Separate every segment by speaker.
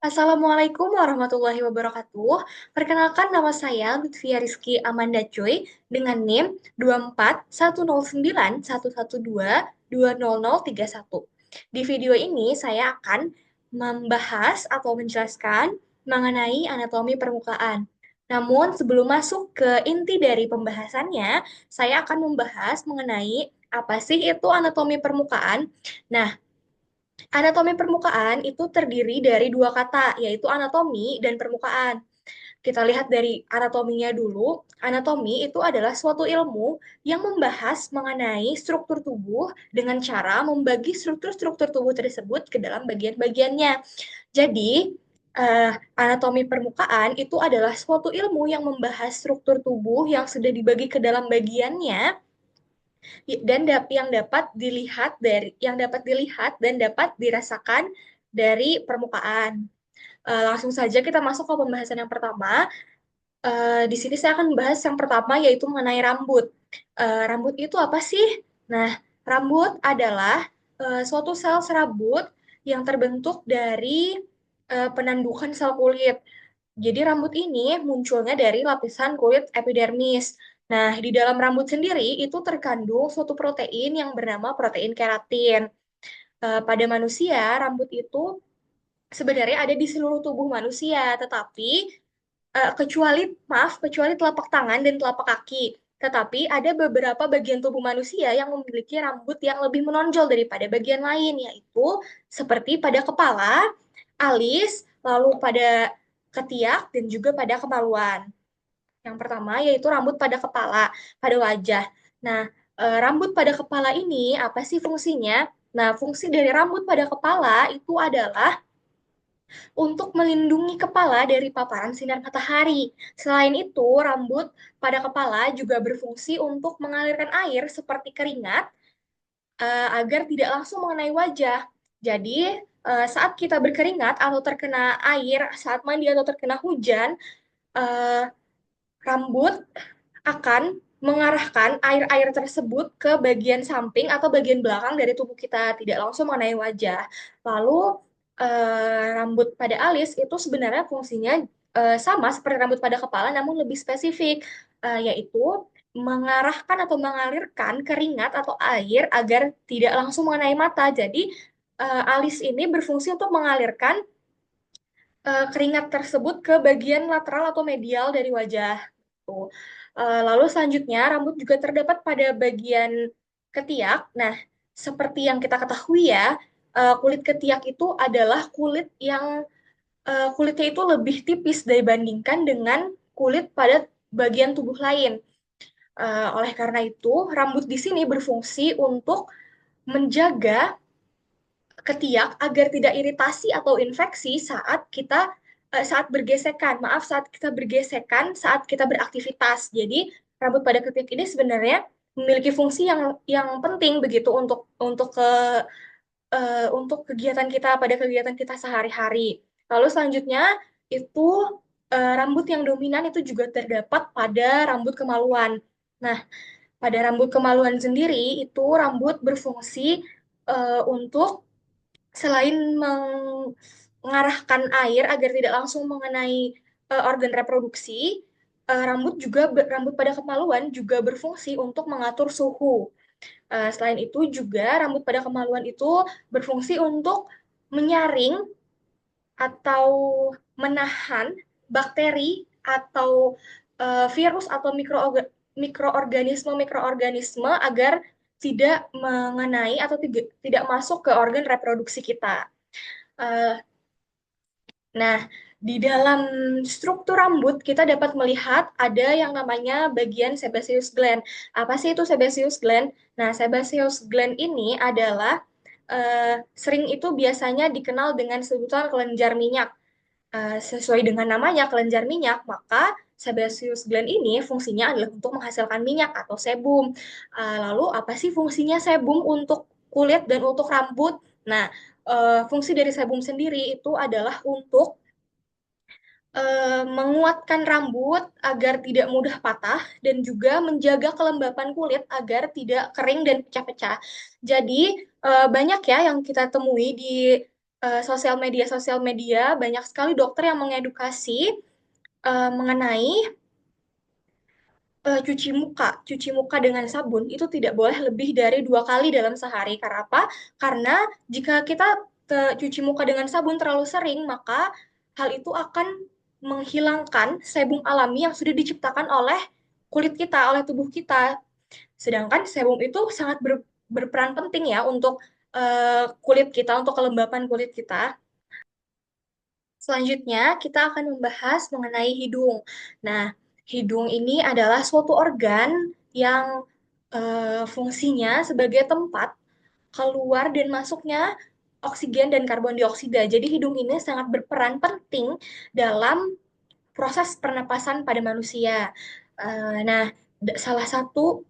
Speaker 1: Assalamualaikum warahmatullahi wabarakatuh. Perkenalkan nama saya Lutfia Rizky Amanda Choi dengan NIM 2410911220031. Di video ini saya akan membahas atau menjelaskan mengenai anatomi permukaan. Namun sebelum masuk ke inti dari pembahasannya, saya akan membahas mengenai apa sih itu anatomi permukaan. Nah, anatomi permukaan itu terdiri dari dua kata, yaitu anatomi dan permukaan. Kita lihat dari anatominya dulu. Anatomi itu adalah suatu ilmu yang membahas mengenai struktur tubuh dengan cara membagi struktur-struktur tubuh tersebut ke dalam bagian-bagiannya. Jadi, anatomi permukaan itu adalah suatu ilmu yang membahas struktur tubuh yang sudah dibagi ke dalam bagiannya dan yang dapat dilihat dan dapat dirasakan dari permukaan. Langsung saja kita masuk ke pembahasan yang pertama. Di sini saya akan membahas yang pertama yaitu mengenai rambut. Rambut itu apa sih? Nah, rambut adalah suatu sel serabut yang terbentuk dari penandukan sel kulit. Jadi rambut ini munculnya dari lapisan kulit epidermis. Nah, di dalam rambut sendiri itu terkandung suatu protein yang bernama protein keratin. Pada manusia, rambut itu sebenarnya ada di seluruh tubuh manusia, tetapi kecuali telapak tangan dan telapak kaki. Tetapi ada beberapa bagian tubuh manusia yang memiliki rambut yang lebih menonjol daripada bagian lain, yaitu seperti pada kepala, alis, lalu pada ketiak, dan juga pada kemaluan. Yang pertama yaitu rambut pada kepala, pada wajah. Nah, rambut pada kepala ini apa sih fungsinya? Nah, fungsi dari rambut pada kepala itu adalah untuk melindungi kepala dari paparan sinar matahari. Selain itu, rambut pada kepala juga berfungsi untuk mengalirkan air seperti keringat agar tidak langsung mengenai wajah. Jadi, saat kita berkeringat atau terkena air, saat mandi atau terkena hujan, eh, rambut akan mengarahkan air-air tersebut ke bagian samping atau bagian belakang dari tubuh kita, tidak langsung mengenai wajah. Lalu rambut pada alis itu sebenarnya fungsinya sama seperti rambut pada kepala, namun lebih spesifik, yaitu mengarahkan atau mengalirkan keringat atau air agar tidak langsung mengenai mata. Jadi alis ini berfungsi untuk mengalirkan keringat tersebut ke bagian lateral atau medial dari wajah. Tuh. Lalu selanjutnya rambut juga terdapat pada bagian ketiak. Nah, seperti yang kita ketahui ya, kulit ketiak itu adalah kulitnya itu lebih tipis dibandingkan dengan kulit pada bagian tubuh lain. Oleh karena itu, rambut di sini berfungsi untuk menjaga ketiak agar tidak iritasi atau infeksi saat bergesekan. Maaf, saat kita bergesekan, saat kita beraktivitas. Jadi, rambut pada ketiak ini sebenarnya memiliki fungsi yang penting begitu untuk kegiatan kita pada kegiatan kita sehari-hari. Lalu selanjutnya itu rambut yang dominan itu juga terdapat pada rambut kemaluan. Nah, pada rambut kemaluan sendiri itu rambut berfungsi untuk selain mengarahkan air agar tidak langsung mengenai organ reproduksi, rambut pada kemaluan juga berfungsi untuk mengatur suhu. Selain itu juga rambut pada kemaluan itu berfungsi untuk menyaring atau menahan bakteri atau virus atau mikroorganisme agar tidak mengenai atau tidak masuk ke organ reproduksi kita. Uh, nah, di dalam struktur rambut kita dapat melihat ada yang namanya bagian sebaceous gland. Apa sih itu sebaceous gland? Nah, sebaceous gland ini adalah sering itu biasanya dikenal dengan sebutan kelenjar minyak. Sesuai dengan namanya kelenjar minyak, maka sebaceous gland ini fungsinya adalah untuk menghasilkan minyak atau sebum. Lalu apa sih fungsinya sebum untuk kulit dan untuk rambut? Nah, fungsi dari sebum sendiri itu adalah untuk menguatkan rambut agar tidak mudah patah dan juga menjaga kelembapan kulit agar tidak kering dan pecah-pecah. Jadi banyak ya yang kita temui di sosial media banyak sekali dokter yang mengedukasi mengenai cuci muka. Cuci muka dengan sabun itu tidak boleh lebih dari 2 kali dalam sehari. Karena apa? Karena jika kita cuci muka dengan sabun terlalu sering, maka hal itu akan menghilangkan sebum alami yang sudah diciptakan oleh kulit kita, oleh tubuh kita. Sedangkan sebum itu sangat berperan penting ya untuk kulit kita, untuk kelembapan kulit kita. Selanjutnya, kita akan membahas mengenai hidung. Nah, hidung ini adalah suatu organ yang fungsinya sebagai tempat keluar dan masuknya oksigen dan karbon dioksida. Jadi, hidung ini sangat berperan penting dalam proses pernapasan pada manusia. Nah, salah satu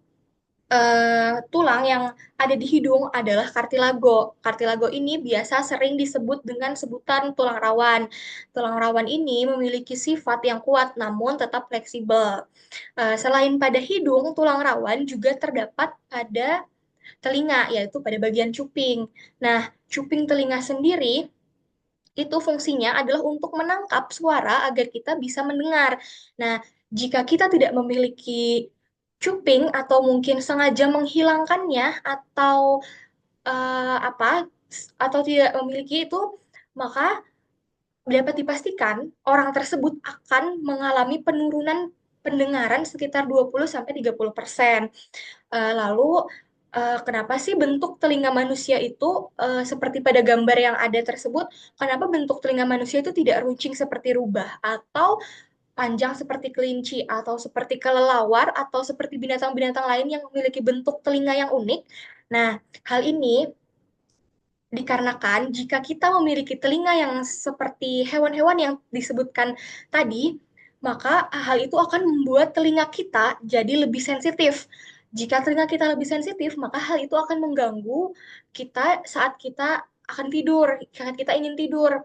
Speaker 1: tulang yang ada di hidung adalah kartilago. Kartilago ini biasa sering disebut dengan sebutan tulang rawan. Tulang rawan ini memiliki sifat yang kuat namun tetap fleksibel. Selain pada hidung, tulang rawan juga terdapat pada telinga, yaitu pada bagian cuping. Nah, cuping telinga sendiri itu fungsinya adalah untuk menangkap suara agar kita bisa mendengar. Nah, jika kita tidak memiliki cuping atau mungkin sengaja menghilangkannya atau apa atau tidak memiliki itu, maka dapat dipastikan orang tersebut akan mengalami penurunan pendengaran sekitar 20-30%. Lalu kenapa sih bentuk telinga manusia itu seperti pada gambar yang ada tersebut? Kenapa bentuk telinga manusia itu tidak runcing seperti rubah atau panjang seperti kelinci atau seperti kelelawar atau seperti binatang-binatang lain yang memiliki bentuk telinga yang unik? Nah, hal ini dikarenakan jika kita memiliki telinga yang seperti hewan-hewan yang disebutkan tadi, maka hal itu akan membuat telinga kita jadi lebih sensitif. Jika telinga kita lebih sensitif, maka hal itu akan mengganggu kita saat kita akan tidur, saat kita ingin tidur.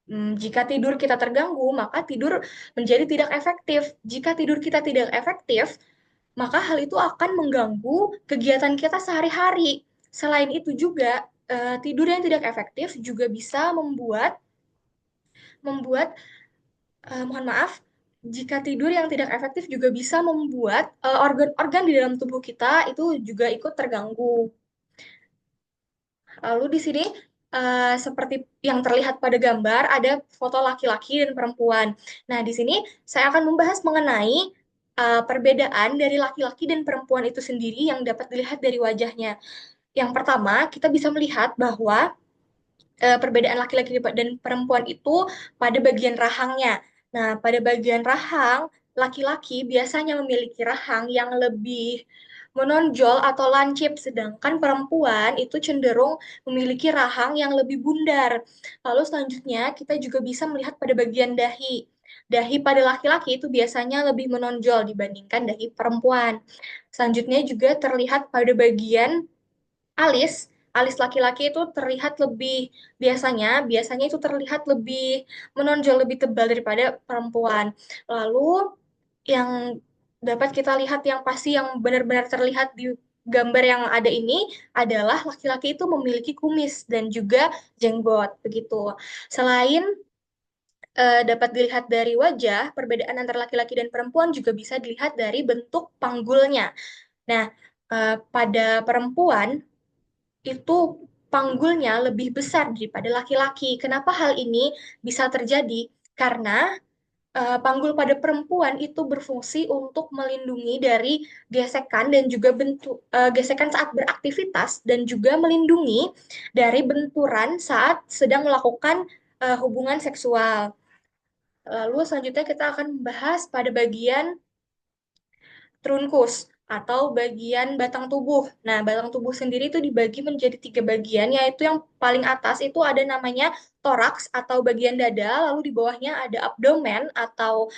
Speaker 1: Jika tidur kita terganggu, maka tidur menjadi tidak efektif. Jika tidur kita tidak efektif, maka hal itu akan mengganggu kegiatan kita sehari-hari. Selain itu juga, tidur yang tidak efektif juga bisa membuat membuat mohon maaf, jika tidur yang tidak efektif juga bisa membuat organ-organ di dalam tubuh kita itu juga ikut terganggu. Lalu di sini seperti yang terlihat pada gambar ada foto laki-laki dan perempuan. Nah, di sini saya akan membahas mengenai perbedaan dari laki-laki dan perempuan itu sendiri yang dapat dilihat dari wajahnya. Yang pertama, kita bisa melihat bahwa perbedaan laki-laki dan perempuan itu pada bagian rahangnya. Nah, pada bagian rahang, laki-laki biasanya memiliki rahang yang lebih menonjol atau lancip, sedangkan perempuan itu cenderung memiliki rahang yang lebih bundar. Lalu selanjutnya, kita juga bisa melihat pada bagian dahi. Dahi pada laki-laki itu biasanya lebih menonjol dibandingkan dahi perempuan. Selanjutnya juga terlihat pada bagian alis. Alis laki-laki itu terlihat lebih biasanya itu terlihat lebih menonjol, lebih tebal daripada perempuan. Lalu yang dapat kita lihat yang pasti yang benar-benar terlihat di gambar yang ada ini adalah laki-laki itu memiliki kumis dan juga jenggot begitu. Selain dapat dilihat dari wajah, perbedaan antara laki-laki dan perempuan juga bisa dilihat dari bentuk panggulnya. Nah, pada perempuan itu panggulnya lebih besar daripada laki-laki. Kenapa hal ini bisa terjadi? Karena panggul pada perempuan itu berfungsi untuk melindungi dari gesekan dan juga gesekan saat beraktivitas dan juga melindungi dari benturan saat sedang melakukan hubungan seksual. Lalu selanjutnya kita akan membahas pada bagian trunkus atau bagian batang tubuh. Nah, batang tubuh sendiri itu dibagi menjadi 3 bagian, yaitu yang paling atas itu ada namanya toraks atau bagian dada, lalu di bawahnya ada abdomen atau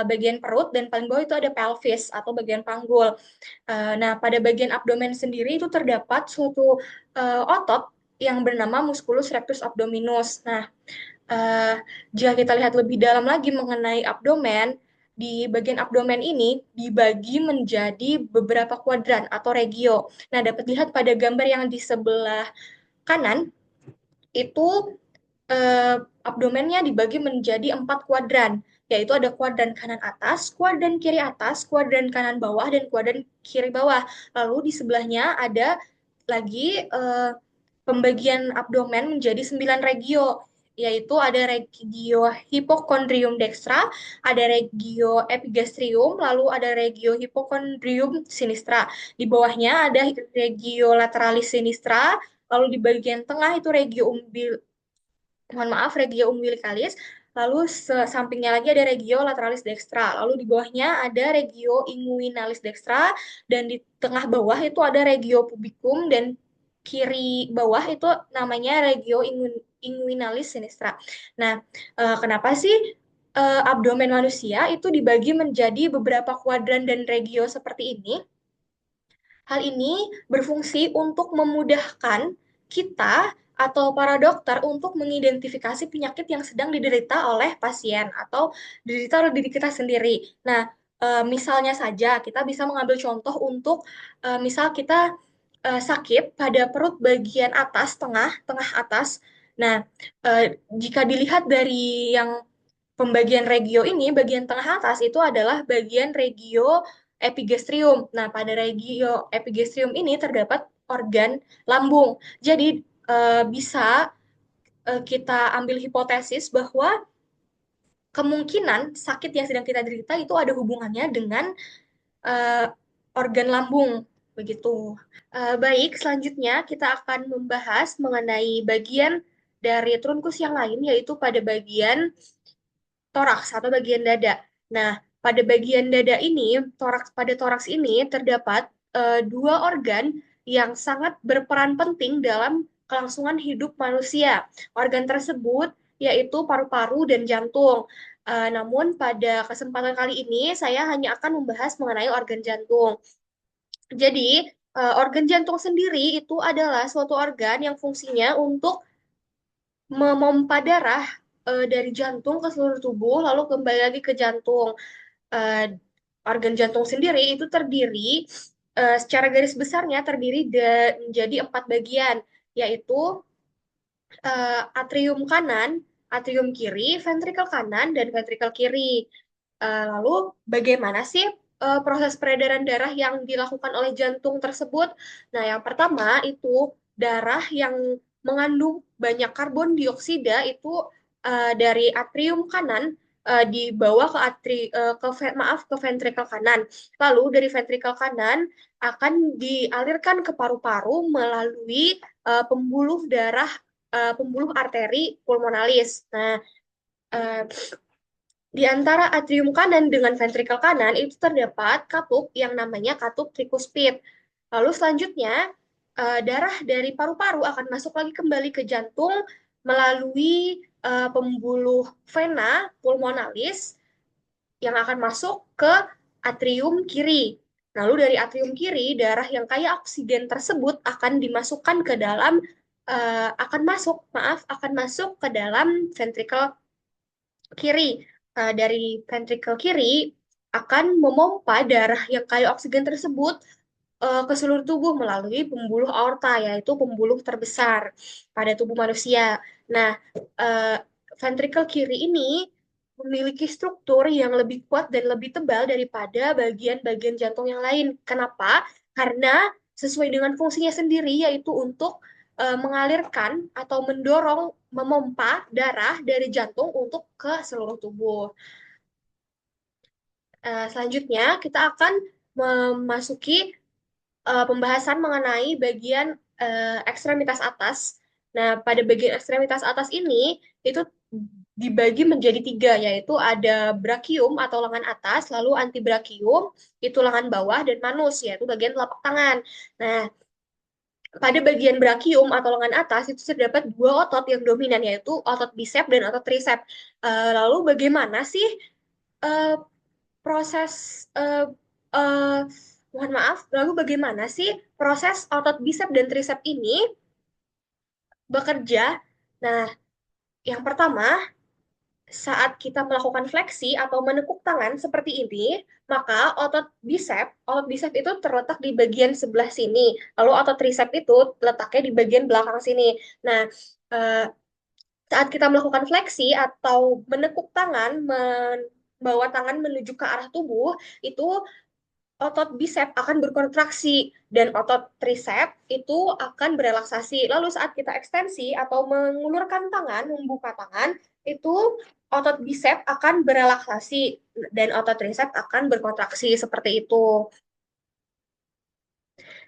Speaker 1: bagian perut, dan paling bawah itu ada pelvis atau bagian panggul. Nah, pada bagian abdomen sendiri itu terdapat suatu otot yang bernama musculus rectus abdominus. Nah, Eh, jika kita lihat lebih dalam lagi mengenai abdomen, di bagian abdomen ini dibagi menjadi beberapa kuadran atau regio. Nah, dapat dilihat pada gambar yang di sebelah kanan, itu abdomennya dibagi menjadi 4 kuadran, yaitu ada kuadran kanan atas, kuadran kiri atas, kuadran kanan bawah, dan kuadran kiri bawah. Lalu di sebelahnya ada lagi pembagian abdomen menjadi 9 regio, yaitu ada regio hipokondrium dextra, ada regio epigastrium, lalu ada regio hipokondrium sinistra. Di bawahnya ada regio lateralis sinistra, lalu di bagian tengah itu regio mohon maaf, regio umbilicalis, lalu sampingnya lagi ada regio lateralis dextra, lalu di bawahnya ada regio inguinalis dextra, dan di tengah bawah itu ada regio pubicum, dan kiri bawah itu namanya regio inguinalis sinistra. Nah, kenapa sih abdomen manusia itu dibagi menjadi beberapa kuadran dan regio seperti ini? Hal ini berfungsi untuk memudahkan kita atau para dokter untuk mengidentifikasi penyakit yang sedang diderita oleh pasien atau diderita oleh diri kita sendiri. Nah, misalnya saja kita bisa mengambil contoh untuk misal kita sakit pada perut bagian atas, tengah atas. Nah, jika dilihat dari yang pembagian regio ini, bagian tengah atas itu adalah bagian regio epigastrium. Nah, pada regio epigastrium ini terdapat organ lambung. Jadi, bisa kita ambil hipotesis bahwa kemungkinan sakit yang sedang kita derita itu ada hubungannya dengan eh, organ lambung. Begitu. Baik, selanjutnya kita akan membahas mengenai bagian dari trunkus yang lain, yaitu pada bagian toraks atau bagian dada. Nah, pada bagian dada ini, pada toraks ini terdapat dua organ yang sangat berperan penting dalam kelangsungan hidup manusia. Organ tersebut yaitu paru-paru dan jantung. Namun pada kesempatan kali ini saya hanya akan membahas mengenai organ jantung. Jadi, organ jantung sendiri itu adalah suatu organ yang fungsinya untuk memompa darah dari jantung ke seluruh tubuh, lalu kembali lagi ke jantung. Eh, Organ jantung sendiri itu terdiri, secara garis besarnya terdiri menjadi 4 bagian, yaitu atrium kanan, atrium kiri, ventrikel kanan, dan ventrikel kiri. Lalu bagaimana sih proses peredaran darah yang dilakukan oleh jantung tersebut? Nah, yang pertama itu darah yang mengandung banyak karbon dioksida itu dari atrium kanan dibawa ke maaf, ke ventrikel kanan. Lalu dari ventrikel kanan akan dialirkan ke paru-paru melalui pembuluh darah, pembuluh arteri pulmonalis. Nah, eh, di antara atrium kanan dengan ventrikel kanan itu terdapat katup yang namanya katup trikuspid. Lalu selanjutnya darah dari paru-paru akan masuk lagi kembali ke jantung melalui pembuluh vena pulmonalis yang akan masuk ke atrium kiri. Lalu dari atrium kiri, darah yang kaya oksigen tersebut akan dimasukkan ke dalam akan masuk ke dalam ventrikel kiri. Dari ventrikel kiri akan memompa darah yang kaya oksigen tersebut ke seluruh tubuh melalui pembuluh aorta, yaitu pembuluh terbesar pada tubuh manusia. Nah, eh, ventrikel kiri ini memiliki struktur yang lebih kuat dan lebih tebal daripada bagian-bagian jantung yang lain. Kenapa? Karena sesuai dengan fungsinya sendiri, yaitu untuk mengalirkan atau mendorong, memompa darah dari jantung untuk ke seluruh tubuh. Selanjutnya, kita akan memasuki pembahasan mengenai bagian ekstremitas atas. Nah, pada bagian ekstremitas atas ini itu dibagi menjadi 3, yaitu ada brachium atau lengan atas, lalu antibrachium itu lengan bawah, dan manus yaitu bagian telapak tangan. Nah, pada bagian brachium atau lengan atas itu terdapat 2 otot yang dominan, yaitu otot bisep dan otot tricep. Lalu bagaimana sih eh, proses eh, eh, mohon maaf, lalu bagaimana sih proses otot bisep dan tricep ini bekerja? Nah, yang pertama, saat kita melakukan fleksi atau menekuk tangan seperti ini, maka otot bisep itu terletak di bagian sebelah sini, lalu otot tricep itu letaknya di bagian belakang sini. Nah, eh, Saat kita melakukan fleksi atau menekuk tangan, membawa tangan menuju ke arah tubuh, itu otot bicep akan berkontraksi dan otot tricep itu akan berelaksasi. Lalu saat kita ekstensi atau mengulurkan tangan, membuka tangan, itu otot bicep akan berelaksasi dan otot tricep akan berkontraksi seperti itu.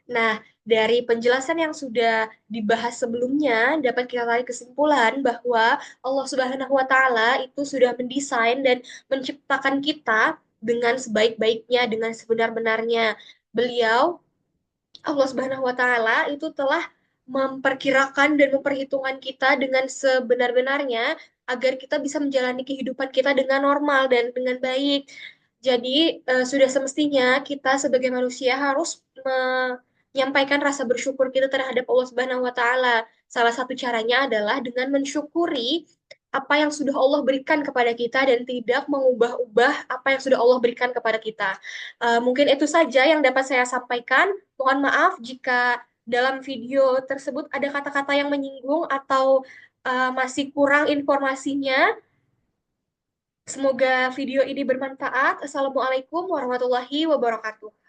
Speaker 1: Nah, dari penjelasan yang sudah dibahas sebelumnya, dapat kita tarik kesimpulan bahwa Allah Subhanahu wa Ta'ala itu sudah mendesain dan menciptakan kita dengan sebaik-baiknya, dengan sebenar-benarnya. Beliau Allah Subhanahu wa taala itu telah memperkirakan dan memperhitungkan kita dengan sebenar-benarnya agar kita bisa menjalani kehidupan kita dengan normal dan dengan baik. Jadi sudah semestinya kita sebagai manusia harus menyampaikan rasa bersyukur kita terhadap Allah Subhanahu wa taala. Salah satu caranya adalah dengan mensyukuri apa yang sudah Allah berikan kepada kita dan tidak mengubah-ubah apa yang sudah Allah berikan kepada kita. Mungkin itu saja yang dapat saya sampaikan. Mohon maaf jika dalam video tersebut ada kata-kata yang menyinggung atau masih kurang informasinya. Semoga video ini bermanfaat. Assalamualaikum warahmatullahi wabarakatuh.